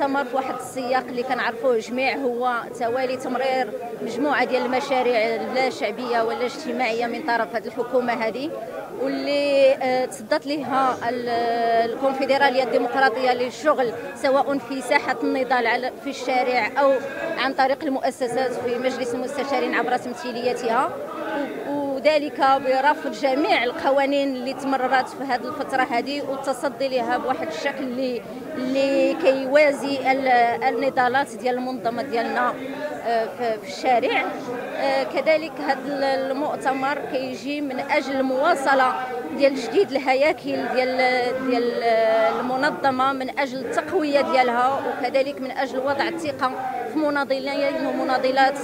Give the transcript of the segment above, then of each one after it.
المؤتمر في واحد السياق اللي كنعرفوه جميع، هو توالي تمرير مجموعه ديال المشاريع لا شعبيه ولا اجتماعيه من طرف هذه الحكومه هذه، واللي تصدت لها الكونفدراليه الديمقراطيه للشغل، سواء في ساحه النضال في الشارع او عن طريق المؤسسات في مجلس المستشارين عبر تمثيليتها، وذلك برفض جميع القوانين اللي تمررت في هذه الفتره هذه والتصدي لها بواحد الشكل اللي كيوازي النضالات ديال المنظمه ديالنا في الشارع. كذلك هذا المؤتمر كيجي من اجل المواصله ديال تجديد الهياكل ديال المنظمه، من اجل التقويه ديالها، وكذلك من اجل وضع الثقه في مناضلين ومناضلات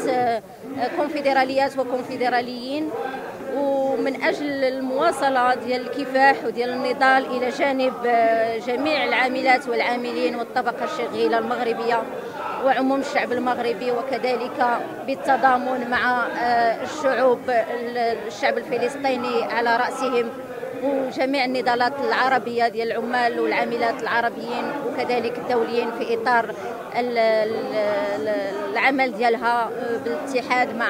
كونفدراليات وكونفدراليين، ومن اجل المواصله ديال الكفاح وديال النضال الى جانب جميع العاملات والعاملين والطبقه الشغيله المغربيه وعموم الشعب المغربي، وكذلك بالتضامن مع الشعب الفلسطيني على راسهم، وجميع النضالات العربيه ديال العمال والعاملات العربيين وكذلك الدوليين في اطار العمل ديالها بالاتحاد مع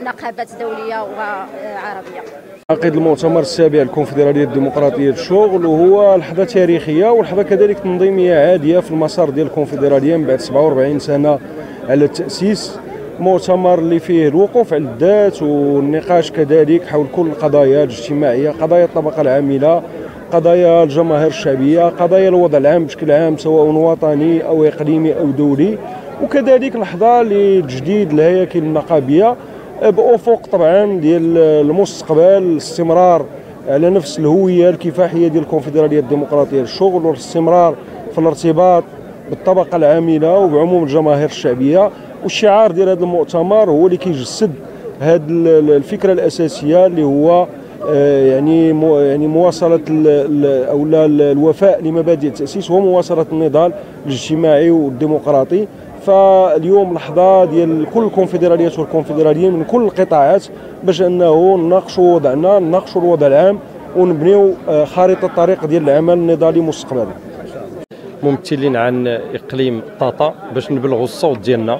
نقابات دوليه وعربيه. عقد المؤتمر السابع الكونفدراليه الديمقراطيه للشغل، وهو لحظه تاريخيه ولحظه كذلك تنظيميه عاديه في المسار ديال الكونفدراليه من بعد 47 سنه على التاسيس. مؤتمر اللي فيه الوقوف على الذات والنقاش كذلك حول كل القضايا الاجتماعيه، قضايا الطبقه العامله، قضايا الجماهير الشعبيه، قضايا الوضع العام بشكل عام سواء وطني او اقليمي او دولي، وكذلك لحظه لتجديد الهياكل النقابيه بافق طبعا ديال المستقبل، الاستمرار على نفس الهويه الكفاحيه ديال الكونفدراليه الديمقراطيه للشغل، والاستمرار في الارتباط بالطبقه العامله وبعموم الجماهير الشعبيه. والشعار ديال هذا المؤتمر هو اللي كيجسد هذه الفكره الاساسيه اللي هو يعني مواصله او الوفاء لمبادئ التاسيس ومواصله النضال الاجتماعي والديمقراطي. فاليوم لحظه ديال كل الكونفدراليات والكونفدراليين من كل القطاعات باش انه نناقشوا وضعنا، نناقشوا الوضع العام، ونبنيو خارطه الطريق ديال العمل النضالي مستقبلا. ممثلين عن اقليم طاطا باش نبلغوا الصوت ديالنا.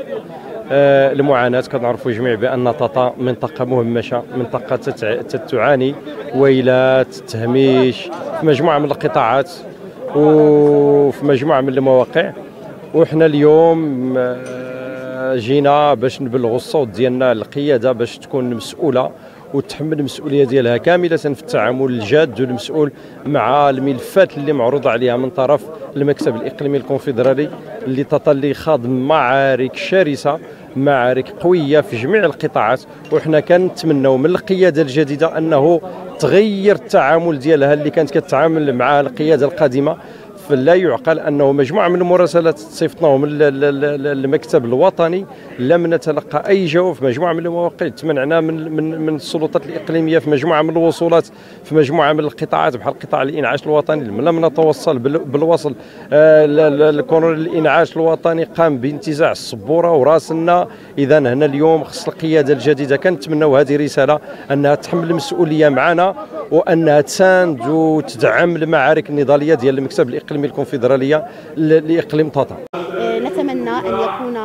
المعاناه كنعرفوا جميع بان طاطا منطقه مهمشه، منطقه تعاني ويلات تهميش في مجموعه من القطاعات وفي مجموعه من المواقع، وحنا اليوم جينا باش نبلغوا الصوت ديالنا للقياده باش تكون مسؤوله وتحمل المسؤوليه ديالها كامله في التعامل الجاد والمسؤول مع الملفات اللي معروضه عليها من طرف المكتب الاقليمي الكونفدرالي اللي تطلي خاض معارك شرسه، معارك قويه في جميع القطاعات. وحنا كنتمناو من القياده الجديده انه تغير التعامل ديالها اللي كانت كتعامل مع القياده القادمه. فلا يعقل انه مجموعه من المراسلات صيفطناهم المكتب الوطني لم نتلقى اي جواب في مجموعه من المواقع، تمنعنا من السلطات الاقليميه في مجموعه من الوصولات في مجموعه من القطاعات بحال قطاع الانعاش الوطني لم نتوصل بالوصل. الكونول الانعاش الوطني قام بانتزاع السبوره وراسلنا. اذا هنا اليوم خص القياده الجديده كنتمناو هذه رساله انها تحمل المسؤوليه معنا وانها تساند وتدعم المعارك النضاليه ديال المكتب الاقليمي الكونفدراليه لاقليم طاطا. نتمنى ان يكون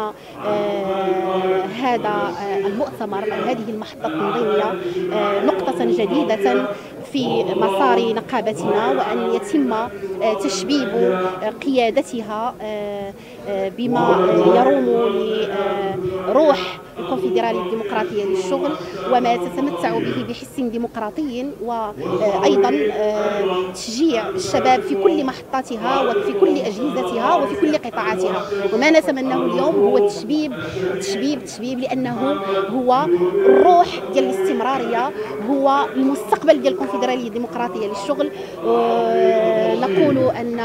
هذا المؤتمر او هذه المحطه التنظيميه نقطه جديده في مسار نقابتنا، وان يتم تشبيب قيادتها بما يروم لروح الكونفدراليه الديمقراطيه للشغل وما تتمتع به بحس ديمقراطي، وايضا تشجيع الشباب في كل محطاتها وفي كل اجهزتها وفي كل قطاعاتها. وما نتمناه اليوم هو التشبيب لانه هو الروح ديال الاستمراريه، هو المستقبل ديال الكونفدراليه الديمقراطيه للشغل. نقول ان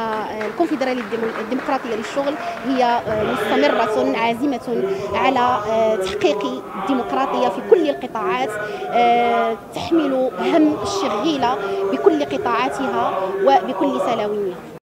الكونفدراليه الديمقراطيه للشغل هي مستمره عازمه على تحقيق الديمقراطيه في كل القطاعات، تحمل هم الشغيله بكل قطاعاتها وبكل سلاويها.